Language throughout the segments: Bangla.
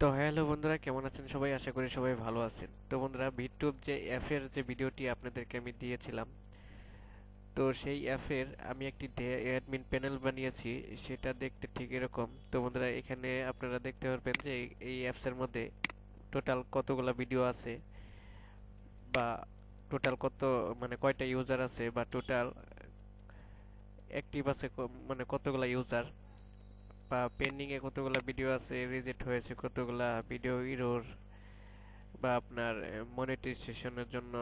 তো হ্যালো বন্ধুরা, কেমন আছেন সবাই? আশা করি সবাই ভালো আছেন। তো বন্ধুরা, ভিটিউব যে অ্যাপের যে ভিডিওটি আপনাদেরকে আমি দিয়েছিলাম, তো সেই অ্যাপের আমি একটি অ্যাডমিন প্যানেল বানিয়েছি। সেটা দেখতে ঠিক এরকম। তো বন্ধুরা, এখানে আপনারা দেখতে পারবেন যে এই অ্যাপসের মধ্যে টোটাল কতগুলা ভিডিও আছে, বা টোটাল কত, মানে কয়টা ইউজার আছে, বা টোটাল অ্যাক্টিভ আছে মানে কতগুলা ইউজার, বা পেন্ডিং এ কতগুলা ভিডিও আছে, রিজেক্ট হয়েছে কতগুলা ভিডিও, এরর, বা আপনার মনিটাইজেশনের জন্য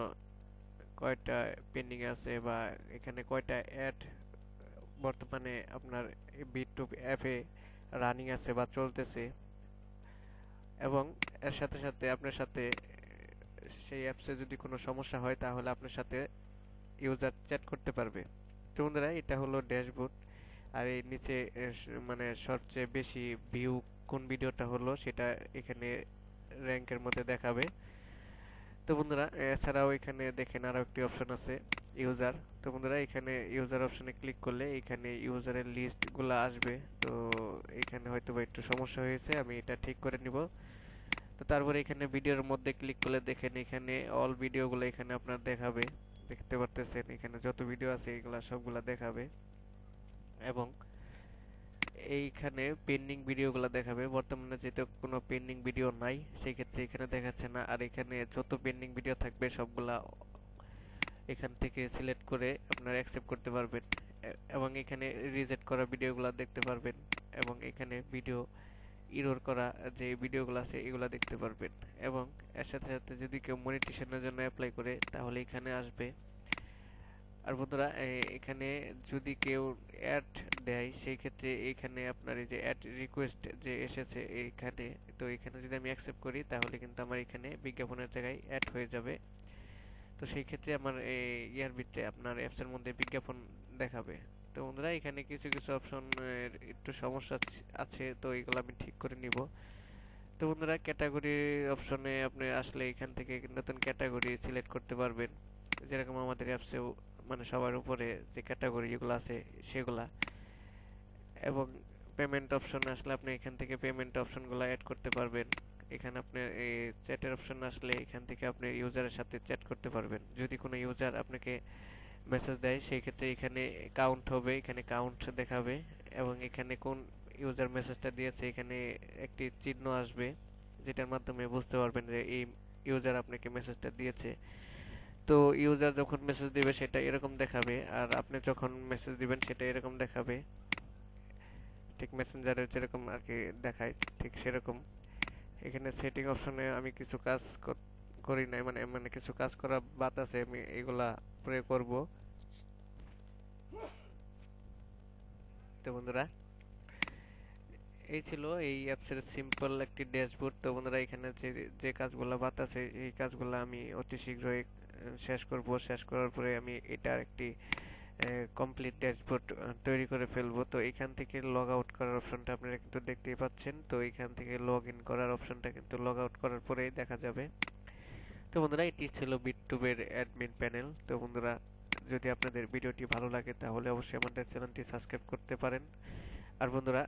কয়টা পেন্ডিং আছে, বা এখানে কয়টা অ্যাড বর্তমানে আপনার বিটুব অ্যাপে রানিং আছে বা চলতেছে, এবং এর সাথে সাথে আপনার সাথে সেই অ্যাপসে যদি কোনো সমস্যা হয় তাহলে আপনার সাথে ইউজার চ্যাট করতে পারবে। তো বন্ধুরা, এটা হলো ড্যাশবোর্ড। আর এই নিচে মানে সবচেয়ে বেশি ভিউ কোন ভিডিওটা হলো সেটা এখানে র্যাঙ্কের মধ্যে দেখাবে। তো বন্ধুরা, এছাড়াও এখানে দেখেন আরো একটি অপশন আছে, ইউজার। তো বন্ধুরা, এখানে ইউজার অপশনে ক্লিক করলে এখানে ইউজারের লিস্ট গুলা আসবে। তো এখানে হয়তো বা একটু সমস্যা হয়েছে, আমি এটা ঠিক করে নিব। তো তারপরে এখানে ভিডিওর মধ্যে ক্লিক করলে দেখেন এখানে অল ভিডিওগুলো এখানে আপনার দেখাবে। দেখতে পারতেছেন এখানে যত ভিডিও আছে এগুলা সবগুলা দেখাবে, এবং এইখানে পেন্ডিং ভিডিওগুলো দেখাবে। বর্তমানে যেহেতু কোনো পেন্ডিং ভিডিও নাই, সেই ক্ষেত্রে এখানে দেখাচ্ছে না। আর এখানে যত পেন্ডিং ভিডিও থাকবে সবগুলা এখান থেকে সিলেক্ট করে আপনারা অ্যাকসেপ্ট করতে পারবেন, এবং এখানে রিজেক্ট করা ভিডিওগুলো দেখতে পারবেন, এবং এখানে ভিডিও ইরর করা যে ভিডিওগুলো আছে এগুলো দেখতে পারবেন। এবং এর সাথে সাথে যদি কেউ মনিটাইজেশনের জন্য অ্যাপ্লাই করে তাহলে এখানে আসবে। আর বন্ধুরা, এখানে যদি কেউ অ্যাড দেয় সেই ক্ষেত্রে এখানে আপনার এই যে অ্যাড রিকোয়েস্ট যে এসেছে এইখানে, তো এখানে যদি আমি অ্যাকসেপ্ট করি তাহলে কিন্তু আমার এখানে বিজ্ঞাপনের জায়গায় অ্যাড হয়ে যাবে। তো সেই ক্ষেত্রে আমার এই ইয়ার ভিতরে আপনার অ্যাপসের মধ্যে বিজ্ঞাপন দেখাবে। তো বন্ধুরা, এখানে কিছু কিছু অপশন একটু সমস্যা আছে, তো এগুলো আমি ঠিক করে নিব। তো বন্ধুরা, ক্যাটাগরি অপশনে আপনি আসলে এখান থেকে নতুন ক্যাটাগরি সিলেক্ট করতে পারবেন, যেরকম আমাদের অ্যাপসেও মানে সবার উপরে যে ক্যাটাগরি যেগুলো আছে সেগুলা। এবং পেমেন্ট অপশনে আসলে আপনি এখান থেকে পেমেন্ট অপশনগুলো অ্যাড করতে পারবেন। এখানে আপনার এই চ্যাটের অপশন আসলে এখান থেকে আপনি ইউজারের সাথে চ্যাট করতে পারবেন। যদি কোনো ইউজার আপনাকে মেসেজ দেয় সেই ক্ষেত্রে এখানে কাউন্ট হবে, এখানে কাউন্ট দেখাবে, এবং এখানে কোন ইউজার মেসেজটা দিয়েছে এখানে একটি চিহ্ন আসবে, যেটার মাধ্যমে বুঝতে পারবেন যে এই ইউজার আপনাকে মেসেজটা দিয়েছে। তো ইউজার যখন মেসেজ দিবে সেটা এরকম দেখাবে, আর আপনি যখন মেসেজ দিবেন সেটা এরকম দেখাবে। ঠিক মেসেঞ্জারে যেরকম আর কি দেখায় ঠিক সেরকম। এখানে সেটিং অপশনে আমি কিছু কাজ করি নাই, মানে মানে কিছু কাজ করা বাদ আছে, আমি এগুলা পরে করব। তো বন্ধুরা, এই ছিল এই অ্যাপসের সিম্পল একটি ড্যাশবোর্ড। তো বন্ধুরা, এখানে যে যে কাজগুলো বাদ আছে এই কাজগুলো আমি অতি শীঘ্রই শেষ করব। শেষ করার পরে আমি এটার একটি কমপ্লিট ড্যাশবোর্ড তৈরি করে ফেলবো। তো এখান থেকে লগ আউট করার অপশনটা আপনারা কিন্তু দেখতেই পাচ্ছেন। তো এখান থেকে লগ ইন করার অপশনটা কিন্তু লগ আউট করার পরেই দেখা যাবে। তো বন্ধুরা, এটি ছিল বিটটুবের অ্যাডমিন প্যানেল। তো বন্ধুরা, যদি আপনাদের ভিডিওটি ভালো লাগে তাহলে অবশ্যই আমাদের চ্যানেলটি সাবস্ক্রাইব করতে পারেন। আর বন্ধুরা,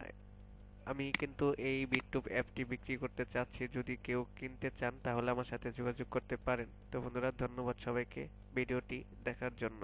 আমি কিন্তু এই বিটটুব অ্যাপটি বিক্রি করতে চাচ্ছি, যদি কেউ কিনতে চান তাহলে আমার সাথে যোগাযোগ করতে পারেন। তো বন্ধুরা, ধন্যবাদ সবাইকে ভিডিওটি দেখার জন্য।